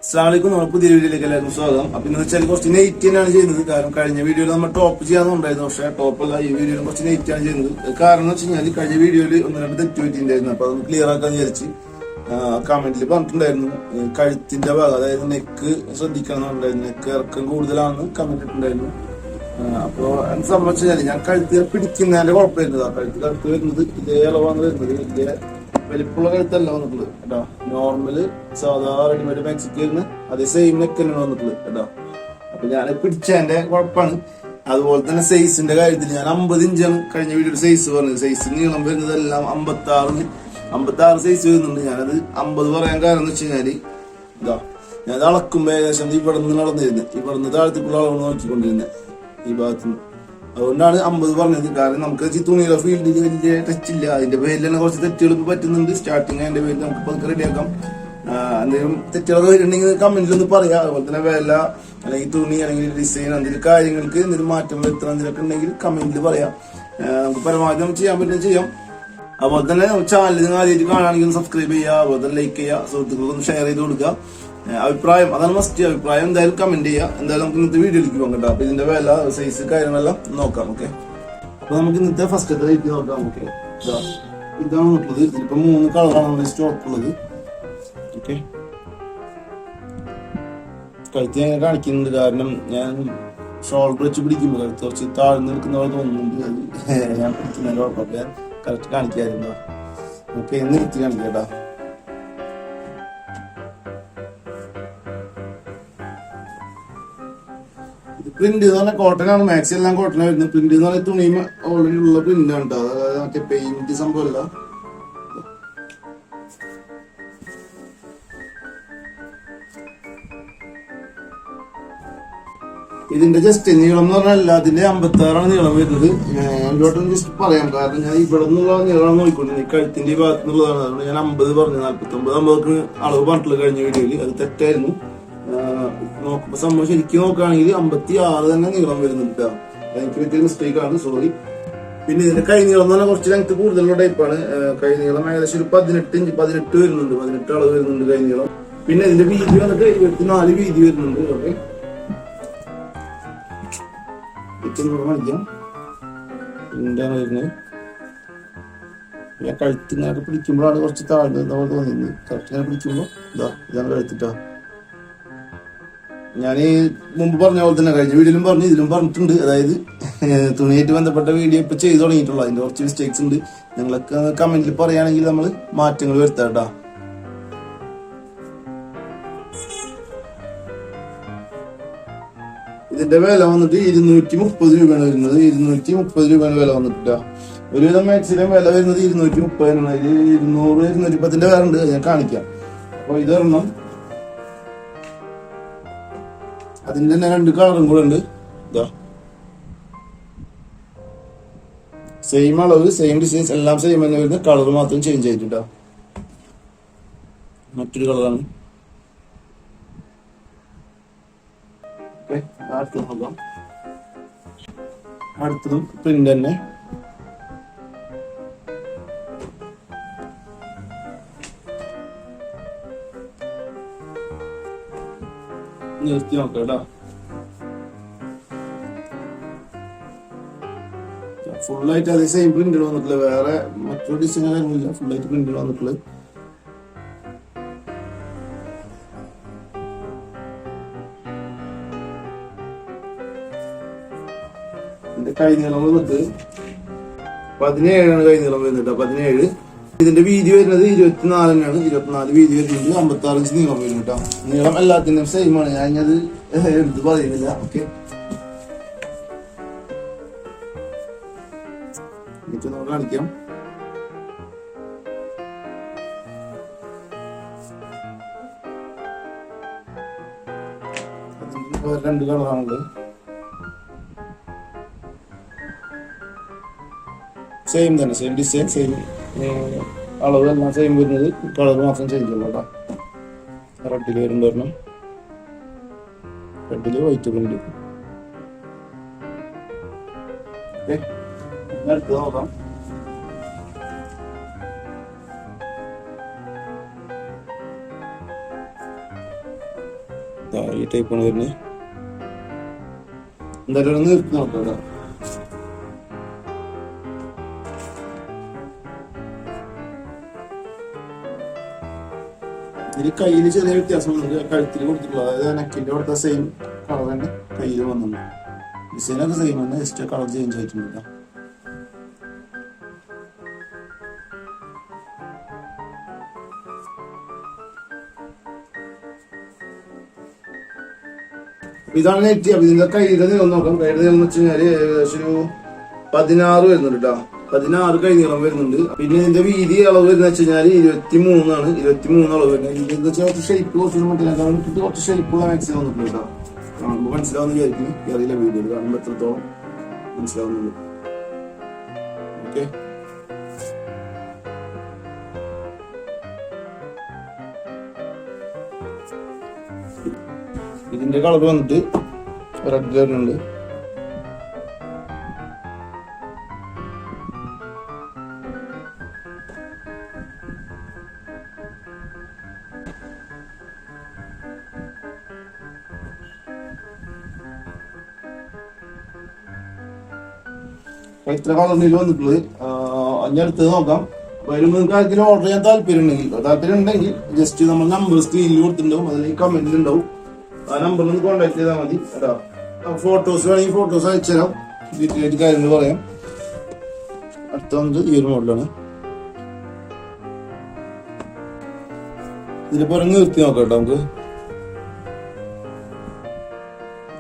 അസ്സലാമലൈക്കും. നമ്മൾ പുതിയ വീഡിയോയിലേക്ക് എല്ലാവർക്കും സ്വാഗതം. അപ്പൊ ഇന്ന് വെച്ചാൽ കുറച്ച് നെയ്റ്റ് തന്നെയാണ് ചെയ്യുന്നത്. കാരണം കഴിഞ്ഞ വീഡിയോയിൽ നമ്മൾ ടോപ്പ് ചെയ്യാന്നുണ്ടായിരുന്നു, പക്ഷേ ടോപ്പല്ല, ഈ വീഡിയോയിൽ കുറച്ച് നെയ്റ്റ് ആണ് ചെയ്യുന്നത്. കാരണം എന്ന് വെച്ച് കഴിഞ്ഞാൽ കഴിഞ്ഞ വീഡിയോയിൽ ഒന്ന് രണ്ട് തെറ്റ് പറ്റിയിട്ടുണ്ടായിരുന്നു. അപ്പൊ അതൊന്ന് ക്ലിയർ ആക്കാൻ വിചാരിച്ച് കമന്റിൽ പറഞ്ഞിട്ടുണ്ടായിരുന്നു കഴുത്തിന്റെ ഭാഗം, അതായത് നെക്ക് ശ്രദ്ധിക്കണം എന്നുണ്ടായിരുന്നു. നെക്ക് ഇറക്കം കൂടുതലാണെന്ന് കമന്റ് ഇട്ടുണ്ടായിരുന്നു. അപ്പൊ എന്ത് സംഭവിച്ചു കഴിഞ്ഞാൽ ഞാൻ കഴുത്ത് പിടിക്കുന്നതിന്റെ കുഴപ്പമായിരുന്നു. കഴുത്ത് വരുന്നത് ഇതേ അളവാണ് വരുന്നത്, ഇതേ വലിപ്പുള്ള കഴുത്തല്ല വന്നിട്ടുള്ളത് കേട്ടോ. നോർമല് സാധാ റെഡിമെയ്ഡ് മാക്സിക്ക് വരുന്ന അതേ സെയിം നെക്കല്ലാണ് വന്നിട്ടുള്ളത് കേട്ടോ. അപ്പൊ ഞാൻ പിടിച്ചതിന്റെ കുഴപ്പമാണ്. അതുപോലെ തന്നെ സൈസിന്റെ കാര്യത്തിൽ ഞാൻ 50 ഇഞ്ചാണ് കഴിഞ്ഞ വീഡിയോ സൈസ് പറഞ്ഞത്. സൈസ് നീളം വരുന്നതെല്ലാം 56 സൈസ് വരുന്നുണ്ട്. ഞാനത് 50 പറയാൻ കാരണം എന്ന് വെച്ച് കഴിഞ്ഞാല് ഇതാ ഞാൻ അളക്കുമ്പോ ഏകദേശം ഇവിടെ നിന്ന് നടന്നിരുന്നത്, ഇവിടുന്ന് താഴത്തേക്കുള്ള അളവ് നോക്കിക്കൊണ്ടിരുന്നത് ഈ ഭാഗത്തുനിന്ന്. അതുകൊണ്ടാണ് 50 പറഞ്ഞത്. കാരണം നമുക്ക് തുണിയുടെ ഫീൽഡിൽ വലിയ ടച്ച് ഇല്ല. അതിന്റെ പേരിൽ തന്നെ കുറച്ച് തെറ്റുകൾ ഇപ്പൊ പറ്റുന്നുണ്ട്. സ്റ്റാർട്ടിങ് അതിന്റെ പേരിൽ നമുക്ക് പതുക്കെ റെഡിയാക്കാം. എന്തെങ്കിലും തെറ്റുകളൊക്കെ വരുന്നുണ്ടെങ്കിൽ കമന്റിൽ ഒന്ന് പറയാം. അതുപോലെ തന്നെ വില അല്ലെങ്കിൽ തുണി അല്ലെങ്കിൽ ഡിസൈൻ എന്തെങ്കിലും കാര്യങ്ങൾക്ക് എന്തെങ്കിലും മാറ്റം വരുത്തണം എന്തെങ്കിലുമൊക്കെ ഉണ്ടെങ്കിൽ കമന്റിൽ പറയാം. നമുക്ക് പരമാവധി നമുക്ക് ചെയ്യാൻ പറ്റുന്ന ചെയ്യാം. അതുപോലെ തന്നെ ചാനൽ നിങ്ങൾ ആദ്യമായിട്ട് കാണുകയാണെങ്കിൽ സബ്സ്ക്രൈബ് ചെയ്യുക, അതുപോലെ തന്നെ ലൈക്ക് ചെയ്യുക, സുഹൃത്തുക്കൾക്കൊന്ന് ഷെയർ ചെയ്ത് കൊടുക്കുക. അഭിപ്രായം അതാണ് മസ്റ്റ്. അഭിപ്രായം എന്തായാലും കമന്റ് ചെയ്യുക. എന്തായാലും നമുക്ക് ഇന്നത്തെ വീഡിയോയിലേക്ക് പോകാം കേട്ടോ. അപ്പൊ ഇതിന്റെ വില സൈസ് കാര്യങ്ങളെല്ലാം നോക്കാം. ഓക്കെ, അപ്പൊ നമുക്ക് ഇന്നത്തെ ഫസ്റ്റത്തെ റേറ്റ് നോക്കാം. ഓക്കെ, ഇതാണ് നോക്കുന്നത്. ഇതിലിപ്പോ 3 കളറാണ് നമ്മുടെ സ്റ്റോക്ക് ഉള്ളത്. ഓക്കെ, കഴുത്ത് ഞാൻ കാണിക്കുന്നുണ്ട്. കാരണം ഞാൻ ഷോൾഡർ വെച്ച് പിടിക്കുമ്പോൾ കഴുത്ത് കുറച്ച് താഴ്ന്നു നിൽക്കുന്ന പോലെ തോന്നുന്നുണ്ട്. അത് ഞാൻ പിടിക്കുന്നതിന്റെ കുഴപ്പമൊക്കെ കറക്റ്റ് കാണിക്കാറുണ്ടോ. ഓക്കെ, ഇന്ന് നിർത്തി കാണിക്കാം കേട്ടോ. പ്രിന്റ് എന്ന് പറഞ്ഞാൽ കോട്ടൺ ആണ്. മാക്സി എല്ലാം കോട്ടൺ വരുന്നത്. പ്രിന്റ് എന്ന് പറഞ്ഞാൽ തുണി ഓൾറെഡി ഉള്ള പ്രിന്റ് ആണ് കേട്ടോ. അതായത് മറ്റേ പെയിന്റ് സംഭവമല്ല. ഇതിന്റെ ജസ്റ്റ് നീളം എന്ന് പറഞ്ഞാൽ അതിന്റെ 56 നീളം വരുന്നത്. അതിലോട്ട് ജസ്റ്റ് പറയാം, കാരണം ഞാൻ ഇവിടെ നിന്നുള്ള നീളം നോക്കിക്കൊണ്ടിരുന്നു. കഴുത്തിന്റെ ഭാഗത്തു നിന്നുള്ളതാണ്. അതുകൊണ്ട് ഞാൻ 50 പറഞ്ഞു. 49 50 അളവ് പറഞ്ഞിട്ടുള്ള കഴിഞ്ഞ വീഡിയോയിൽ. അത് തെറ്റായിരുന്നു. നോക്കുമ്പോ സംഭവം ശരിക്കും നോക്കുകയാണെങ്കിൽ 56 തന്നെ നീളം വരുന്നുണ്ട്. എനിക്ക് പറ്റിയ മിസ്റ്റേക്ക് ആണ്, സോറി. പിന്നെ ഇതിന്റെ കൈ നീളം എന്ന് പറഞ്ഞാൽ കുറച്ച് ലെങ്ത് കൂടുതലുള്ള ടൈപ്പാണ്. കൈ നീളം ഏകദേശം ഒരു 18 ഇഞ്ച് 18 വരുന്നുണ്ട്. 18 അളവ് വരുന്നുണ്ട് കൈ നീളം. പിന്നെ ഇതിന്റെ വീതി വന്നിട്ട് 24 വീതി വരുന്നുണ്ട്. ഓക്കെ, കാണിക്കാം. എന്താണ് വരുന്നത്? ഞാൻ കഴുത്തിനൊക്കെ പിടിക്കുമ്പോഴാണ് കുറച്ച് താഴ്ന്നത് തോന്നിയത്. കറക്റ്റ് പിടിക്കുമ്പോ ഇതാണ് കഴുത്തിട്ടാ. ഞാൻ മുമ്പ് പറഞ്ഞ പോലെ തന്നെ കഴിഞ്ഞ വീഡിയോയിലും പറഞ്ഞു, ഇതിലും പറഞ്ഞിട്ടുണ്ട്. അതായത് തുണിയായിട്ട് ബന്ധപ്പെട്ട വീഡിയോ ഇപ്പൊ ചെയ്തു തുടങ്ങിയിട്ടുള്ളൂ. അതിന്റെ കുറച്ച് മിസ്റ്റേക്സ് ഉണ്ട്. ഞങ്ങളൊക്കെ കമന്റിൽ പറയുകയാണെങ്കിൽ നമ്മൾ മാറ്റങ്ങൾ വരുത്താം കേട്ടോ. ഇതിന്റെ വില വന്നിട്ട് 230 രൂപയാണ് വരുന്നത്. 230 രൂപയാണ് വില വന്നിട്ടാ. ഒരുവിധം മാക്സിമം വില വരുന്നത് 230 ആണ്. 200 210 വേറെ ഉണ്ട്, ഞാൻ കാണിക്കാം. അപ്പൊ ഇതൊരെണ്ണം. അതിന്റെ തന്നെ 2 കളറും കൂടെ ഉണ്ട്. സെയിം അളവ്, സെയിം ഡിസൈൻസ്, എല്ലാം സെയിം തന്നെ വരുന്ന കളർ മാത്രം ചേഞ്ച് ആയിട്ടാ. മറ്റൊരു കളറാണ്. അടുത്തത് നോക്കാം. അടുത്തതും പ്രിന്റ് തന്നെ. നിർത്തി നോക്കാം കേട്ടോ. ഫുള്ളായിട്ട് അതേ സെയിം പ്രിന്റുകൾ വന്നിട്ടുള്ള, വേറെ മറ്റൊരു ഡിസൈൻ കാര്യങ്ങളില്ല. ഫുള്ളായിട്ട് പ്രിന്റുകൾ വന്നിട്ടുള്ളത്. ഇതിന്റെ കൈ നീളം വന്നിട്ട് 17 കൈ നീളം വരുന്നുണ്ട്. 17. ഇതിന്റെ വീതി വരുന്നത് 24 തന്നെയാണ്. 24 വീതി വരുന്നുണ്ട്. 56 ഇഞ്ച് നീളം വരും കേട്ടോ. നീളം എല്ലാത്തിനും സെയിം ആണ്. ഞാൻ അത് എടുത്ത് പറയുന്നില്ല. ഓക്കെ, നമുക്ക് കാണിക്കാം. അതിന്റെ 2 കളറാണുള്ളത്. സെയിം തന്നെ, സെയിം ഡിസൈൻ, സെയിം അളവ് എല്ലാം സെയിം വരുന്നത്. കളർ മാത്രം ചേഞ്ച് ചെയ്യുള്ളൂ കേട്ടോ. റെഡില് വരുന്നുണ്ട് ഒരെണ്ണം. റെഡില് വൈറ്റ് പ്രിന്റ്. ഓക്കെ, അടുത്ത് നോക്കാം. ഈ ടൈപ്പാണ് വരുന്നത്. എന്തായാലും ഒന്ന് നിർത്തി നോക്കാം. ഇതിൽ കയ്യിൽ ചെറിയ വ്യത്യാസം കഴുത്തിൽ കൊടുത്തിട്ടുള്ളത്, അതായത് നെക്കിന്റെ അവിടുത്തെ സെയിം കളർ തന്നെ കയ്യിൽ വന്നിട്ടുണ്ട്. ഡിസൈനൊക്കെ സെയിം തന്നെ, ജസ്റ്റ് കളർ ചേഞ്ച് ആയിട്ടുണ്ട്. ഇതാണ് നെറ്റ്. അപ്പൊ ഇതിന്റെ കയ്യിലെ നീളം നോക്കാം. കയ്യുടെ നീളം എന്ന് വെച്ച് കഴിഞ്ഞാല് ഏകദേശം ഒരു 16 വരുന്നുണ്ട് കേട്ടോ. 16 കൈ നീളം വരുന്നുണ്ട്. പിന്നെ ഇതിന്റെ വീതി അളവ് വരുന്ന വെച്ച് കഴിഞ്ഞാല് 23 23 അളവ് വരുന്നത്. ഇതിന്റെ വെച്ചാൽ ഷേപ്പ് കുറച്ച് മനസ്സിലാക്കാൻ കുറച്ച് ഷേപ്പുള്ള മാക്സിമം വന്നിട്ടുണ്ട് കേട്ടോ. കാണുമ്പോൾ മനസ്സിലാവുന്ന വിചാരിക്കുന്നു. അറിയില്ല വീഡിയോയിൽ കാണുമ്പോൾ എത്രത്തോളം മനസ്സിലാവുന്നുള്ളൂ. ഓക്കെ, ഇതിന്റെ കളർ വന്നിട്ട് റെഡ് വരുന്നുണ്ട്. ഇത്ര കളറിൽ വന്നിട്ടുള്ളത്. അതിന്റെ അടുത്ത് നോക്കാം. വരുമ്പോൾ നിങ്ങൾക്ക് ആർക്കെങ്കിലും ഓർഡർ ചെയ്യാൻ താല്പര്യം ഉണ്ടെങ്കിൽ ജസ്റ്റ് നമ്മൾ നമ്പർ സ്ക്രീനിൽ കൊടുത്തിട്ടുണ്ടാവും, അതിൽ കമന്റിൽ ഉണ്ടാവും. ആ നമ്പറിൽ ഒന്ന് കോൺടാക്ട് ചെയ്താൽ മതി കേട്ടോ. ഫോട്ടോസ് വേണമെങ്കിൽ ഫോട്ടോസ് അയച്ചു തരാം, ഡീറ്റെയിൽ ആയിട്ട് കാര്യങ്ങൾ പറയാം. അടുത്ത വന്നിട്ട് ഈ ഒരു മോഡലാണ്. ഇതിന്റെ പുറങ്ങ് നിർത്തി നോക്കാം കേട്ടോ. നമുക്ക്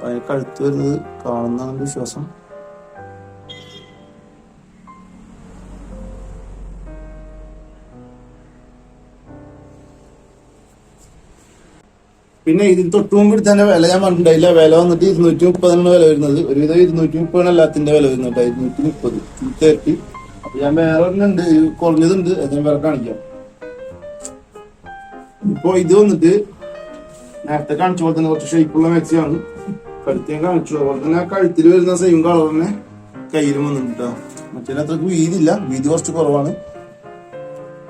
അതിന് കഴുത്ത് വരുന്നത് കാണുന്നതാണ് വിശ്വാസം. പിന്നെ ഇതിന് തൊട്ട് മുമ്പ് തന്നെ വില ഞാൻ പറഞ്ഞിട്ടുണ്ടായില്ല. വില വന്നിട്ട് 230 വില വരുന്നത്. ഒരുവിധം 230 എല്ലാത്തിന്റെ വില വരുന്നുണ്ട്. 230 230. അപ്പൊ ഞാൻ വേറെ ഒന്നുണ്ട്, കുറഞ്ഞതുണ്ട്, അത് ഞാൻ വേറെ കാണിക്കാം. ഇപ്പൊ ഇത് വന്നിട്ട് നേരത്തെ കാണിച്ച പോലെ തന്നെ കുറച്ച് ഷേപ്പുള്ള മാക്സിയാണ്. കഴുത്ത് ഞാൻ കാണിച്ചു, അതുപോലെ തന്നെ ആ കഴുത്തിൽ വരുന്ന സെയിം കളർ തന്നെ കയ്യിലും വന്നിട്ട്. മറ്റേ അത്രക്ക് വീതിയില്ല, വീതി കുറച്ച് കുറവാണ്.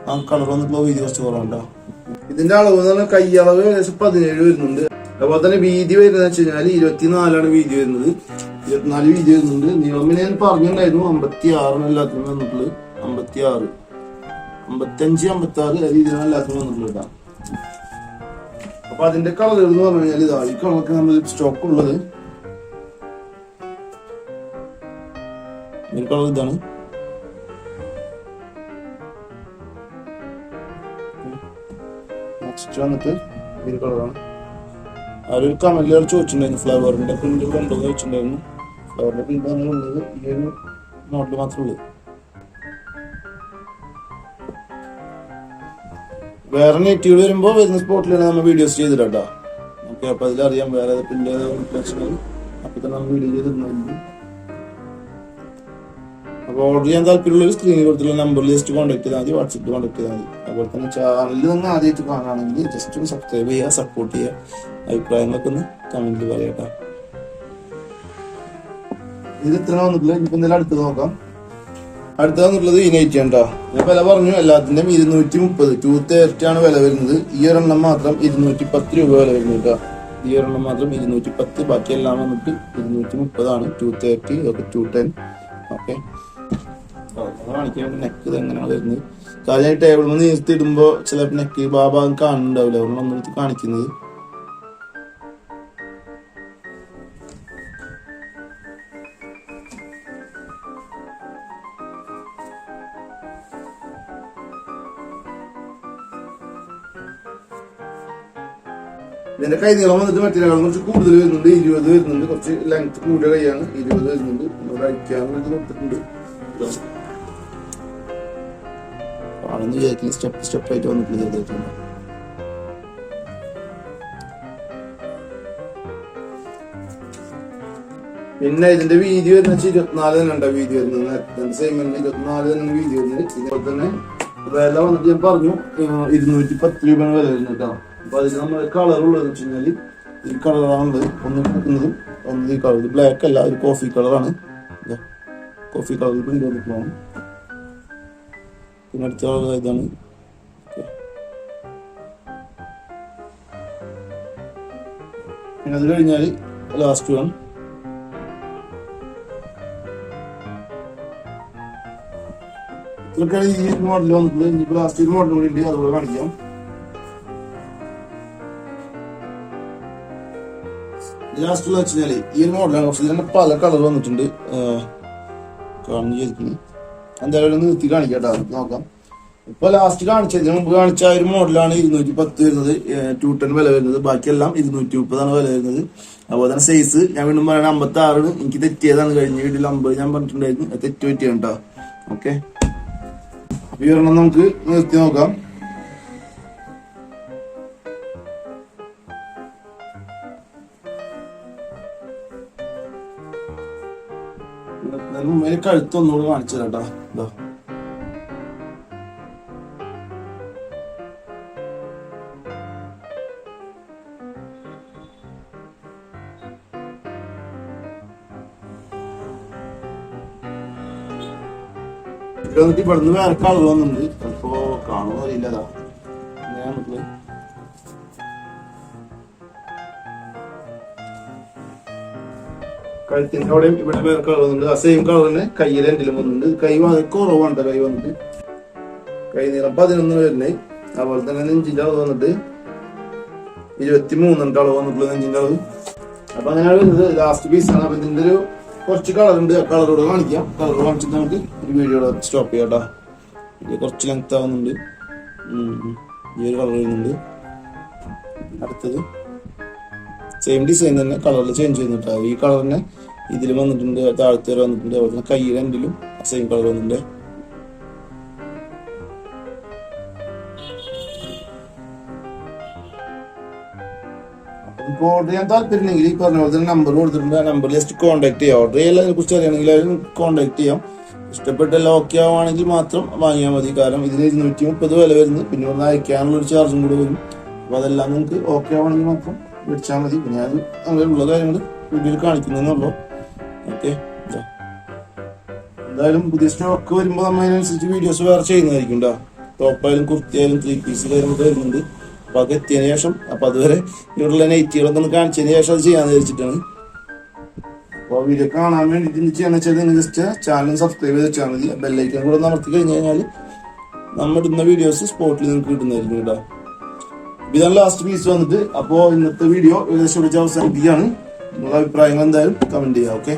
ആ കളർ വന്നിട്ടുള്ള വീതി കുറച്ച് കുറവുണ്ടോ. ഇതിന്റെ അളവ് എന്ന് പറഞ്ഞാൽ കൈ അളവ് ഏകദേശം 17 വരുന്നുണ്ട്. അതുപോലെ തന്നെ വീതി വരുന്നത് വെച്ച് കഴിഞ്ഞാൽ 24 വീതി വരുന്നത്. 24 വീതി വരുന്നുണ്ട്. നീളം ഞാൻ പറഞ്ഞിട്ടുണ്ടായിരുന്നു 56 എല്ലാത്തിനും വന്നിട്ടുള്ളത്. 56 55 56 രീതിയിലാണ് എല്ലാത്തിനും വന്നിട്ടുള്ളത്. അപ്പൊ അതിന്റെ കളറുകൾ എന്ന് പറഞ്ഞു കഴിഞ്ഞാൽ ഇതാ, ഈ കളറൊക്കെ നമ്മൾ സ്റ്റോക്ക് ഉള്ളത്. ഈ കളർ ഇതാണ്. നെക്സ്റ്റ് വന്നിട്ട് ഈ കളറാണ്. ആരൊരു കമന്റിൽ ചോദിച്ചിട്ടുണ്ടായിരുന്നു ഫ്ലവറിന്റെ പ്രിന്റ് ഉണ്ടോ എന്ന് ചോദിച്ചിട്ടുണ്ടായിരുന്നു. ഫ്ലവറിന്റെ പ്രിന്റ് ഉള്ളത് ഈ ഒരു മോഡൽ മാത്രമേ ഉള്ളൂ. വേറെ നെറ്റുകൾ വരുമ്പോ വരുന്ന സ്പോട്ടിലാണ് നമ്മൾ വീഡിയോസ് ചെയ്തിട്ടാ. ഓക്കെ, അപ്പൊ അതിലറിയാം വേറെ പ്രിന്റ് അപ്പൊ തന്നെ നമ്മൾ വീഡിയോ ചെയ്തിരുന്നു. അപ്പൊ ഓർഡർ ചെയ്യാൻ താല്പര്യമുള്ള സ്ക്രീനിൽ കൊടുത്തുള്ള നമ്പറിൽ ജസ്റ്റ് കോൺടാക്ട് ചെയ്താൽ മതി, വാട്സപ്പിൽ കോൺടാക്ട് ചെയ്താൽ മതി. അതുപോലെ തന്നെ ചാനലിൽ നിങ്ങൾ ആദ്യമായിട്ട് കാണുകയാണെങ്കിൽ ജസ്റ്റ് ഒന്ന് സബ്സ്ക്രൈബ് ചെയ്യുക, സപ്പോർട്ട് ചെയ്യുക. അഭിപ്രായങ്ങളൊക്കെ ഒന്ന് കമന്റിൽ പറയാട്ടോ. ഇത് ഇത്ര വന്നിട്ടില്ല. ഇനിയിപ്പോ എന്തെങ്കിലും അടുത്തത് നോക്കാം. അടുത്ത വന്നിട്ടുള്ളത് ഈ നൈറ്റി ഉണ്ടോ. ഞാൻ വില പറഞ്ഞു എല്ലാത്തിന്റെയും 230 230 ആണ് വില വരുന്നത്. ഈ ഒരെണ്ണം മാത്രം 210 രൂപ വില വരുന്നത് കേട്ടോ. ഈ ഒരെണ്ണം മാത്രം 210, ബാക്കി എല്ലാം വന്നിട്ട് 230 ആണ്. 230 ഇതൊക്കെ 210. ഓക്കെ, കാണിക്കാൻ നെക്ക് ഇത് എങ്ങനെയാണ് വരുന്നത്. കാര്യം ടേബിൾ നിന്ന് നിർത്തിയിടുമ്പോ ചില നെക്ക് ഭാഗം കാണുന്നുണ്ടാവില്ല, ഒന്നെടുത്ത് കാണിക്കുന്നത്. ഇതിന്റെ കൈ നീളം വന്നിട്ട് മറ്റേ കുറച്ച് കൂടുതൽ വരുന്നുണ്ട്. 20 വരുന്നുണ്ട്. കുറച്ച് ലെങ്ത് കൂടിയ കൈയാണ്. 20 വരുന്നുണ്ട്. അയക്കാനുള്ള കൊടുത്തിട്ടുണ്ട്. ആണെന്ന് വിചാരിക്കുന്നത് സ്റ്റെപ്പ് ആയിട്ട് വന്നിട്ടില്ല. ചെയ്തിട്ടുണ്ട്. പിന്നെ ഇതിന്റെ വീതി വരുന്ന 24 തന്നെ വീതി വരുന്നത്. സെയിം 24 തന്നെ വീതി വരുന്നത്. ഇതുപോലെ തന്നെ വില വന്നിട്ട് ഞാൻ പറഞ്ഞു 210 രൂപയാണ് വില വരുന്നത് കേട്ടോ. അപ്പൊ അതിന് നമ്മൾ കളർ ഉള്ളത് വെച്ച് കഴിഞ്ഞാല് ഈ കളറാണുള്ളത്. ഒന്ന് കിട്ടുന്നതും ഒന്ന് ഈ കളർ ബ്ലാക്ക് അല്ല, ഒരു കോഫി കളറാണ്. കോഫി കളറിൽ പ്രിന്റ് വന്നിട്ടുള്ളതാണ്. പിന്നെ അടുത്ത കളർ ഇതാണ്. പിന്നെ അത് കഴിഞ്ഞാൽ ലാസ്റ്റ് വൺ. ഇതൊക്കെയാണ് ഈ മോഡൽ വന്നിട്ടുള്ളത്. ഇനിയിപ്പോൾ ലാസ്റ്റ് ഒരു മോഡൽ കൂടി ഉണ്ട്, അതുകൂടെ കാണിക്കാം. ലാസ്റ്റ് വെച്ചാല് ഈ ഒരു മോഡലാണ്. പക്ഷെ ഇതിന്റെ പല കളർ വന്നിട്ടുണ്ട്, കാണുന്നു ചെയ്തിരിക്കുന്നു. എന്തായാലും നിർത്തി കാണിക്കാം, നോക്കാം. ഇപ്പൊ ലാസ്റ്റ് കാണിച്ചതിന് മുമ്പ് കാണിച്ച ഒരു മോഡലാണ് 210 വരുന്നത്, 210 വില വരുന്നത്. ബാക്കിയെല്ലാം 230 വില വരുന്നത്. അതുപോലെ തന്നെ സൈസ് ഞാൻ വീണ്ടും പറയണ 56. എനിക്ക് തെറ്റിയതാണ്, കഴിഞ്ഞ വീട്ടിൽ 50 ഞാൻ പറഞ്ഞിട്ടുണ്ടായിരുന്നു, തെറ്റ് പറ്റിയാണ് കേട്ടോ. ഓക്കെ, അപ്പൊ ഈ ഒരെണ്ണം നമുക്ക് നിർത്തി നോക്കാം. കഴുത്ത് ഒന്നുകൂടെ കാണിച്ചു തരാം കേട്ടോ. ഇതാ വന്നിട്ട് ഇവിടുന്ന് വേറെ കളർ വന്നിട്ടുണ്ട്, അപ്പോ കാണുമോ അറിയില്ലതാ. കഴുത്തിന്റെ അവിടെയും ഇവിടെ വേറെ കളർ വന്നിട്ടുണ്ട്. ആ സെയിം കളർ തന്നെ കയ്യിലെ എന്തെങ്കിലും വന്നിട്ടുണ്ട്. കൈ കുറവാണ് കൈ വന്നിട്ട്, കൈ നീളം 11 വരുന്നത്. അതുപോലെ തന്നെ നെഞ്ചിന്റെ അളവ് വന്നിട്ട് 23 അളവ് വന്നിട്ടുള്ള നെഞ്ചിന്റെ അളവ്. അപ്പൊ അങ്ങനെയാണ് വരുന്നത്. ലാസ്റ്റ് പീസാണ്. അപ്പൊ ഇതിന്റെ ഒരു കുറച്ച് കളർ ഉണ്ട്, ആ കളറോട് കാണിക്കാം. കളറോട് കാണിച്ചിട്ട് നമുക്ക് ഒരു വീഡിയോ സ്റ്റോപ്പ് ചെയ്യാം കേട്ടോ. ഇത് കുറച്ച് ലെങ്ത് ആവുന്നുണ്ട്. ഈ ഒരു കളർ വരുന്നുണ്ട്. അടുത്തത് സെയിം ഡിസൈൻ തന്നെ കളറിൽ ചേഞ്ച് ചെയ്യുന്നുണ്ട്. ഈ കളർ തന്നെ ഇതിലും വന്നിട്ടുണ്ട്, താഴത്തെ വരെ വന്നിട്ടുണ്ട്. അതുപോലെ തന്നെ കയ്യിലെ എന്തിലും സെയിം കളർ വന്നിട്ടുണ്ട്. അപ്പൊ ഓർഡർ ചെയ്യാൻ താല്പര്യമില്ലെങ്കിൽ ഈ പറഞ്ഞ പോലെ തന്നെ നമ്പർ കൊടുത്തിട്ടുണ്ട്. ആ നമ്പറിൽ ജസ്റ്റ് കോൺടാക്ട് ചെയ്യാം. ഓർഡർ ചെയ്യാൻ അതിനെ കുറിച്ച് അറിയണമെങ്കിൽ അതിന് കോൺടാക്ട് ചെയ്യാം. ഇഷ്ടപ്പെട്ടെല്ലാം ഓക്കെ ആവുകയാണെങ്കിൽ മാത്രം വാങ്ങിയാൽ മതി. കാരണം ഇതിന് 230 വില വരുന്നു. പിന്നെ ഒന്ന് അയക്കാനുള്ള ഒരു ചാർജും കൂടെ വരും. അപ്പൊ അതെല്ലാം നിങ്ങൾക്ക് ഓക്കെ ആവുകയാണെങ്കിൽ മാത്രം മേടിച്ചാൽ മതി. പിന്നെ അത് അങ്ങനെയുള്ള കാര്യങ്ങൾ വീഡിയോയിൽ കാണിക്കുന്നതെന്നുള്ളൂ. ഓക്കെ, എന്തായാലും പുതിയ സ്റ്റോക്ക് വരുമ്പോൾ നമ്മൾ അതിനനുസരിച്ച് വീഡിയോസ് വേറെ ചെയ്യുന്നതായിരിക്കും കേട്ടോ. ടോപ്പായാലും കുർത്തിയായാലും 3 പീസ് കാര്യങ്ങളൊക്കെ വരുന്നുണ്ട്. അപ്പൊ അത് എത്തിയതിനു ശേഷം, അപ്പൊ അതുവരെ ഇവിടെയുള്ള നൈറ്റികളൊക്കെ ഒന്ന് കാണിച്ചതിന് ശേഷം അത് ചെയ്യാന്ന് വിചാരിച്ചിട്ടാണ്. അപ്പോൾ വീഡിയോ കാണാൻ വേണ്ടിയിട്ട് ചെയ്യാന്ന് വെച്ചാൽ നിങ്ങൾ ജസ്റ്റ് ചാനൽ സബ്സ്ക്രൈബ് ചെയ്ത് വെച്ചാൽ മതി. ബെല്ലൈക്കൻ കൂടെ അമർത്തി കഴിഞ്ഞ് കഴിഞ്ഞാൽ നമ്മൾ ഇടുന്ന വീഡിയോസ് സ്പോട്ടിൽ നിങ്ങൾക്ക് കിട്ടുന്നതായിരിക്കും കേട്ടോ. ഇതാണ് ലാസ്റ്റ് പീസ് വന്നിട്ട്. അപ്പോൾ ഇന്നത്തെ വീഡിയോ ഏകദേശം അവസാനിപ്പിക്കുകയാണ്. നിങ്ങളുടെ അഭിപ്രായങ്ങൾ എന്തായാലും കമന്റ് ചെയ്യാം. ഓക്കെ.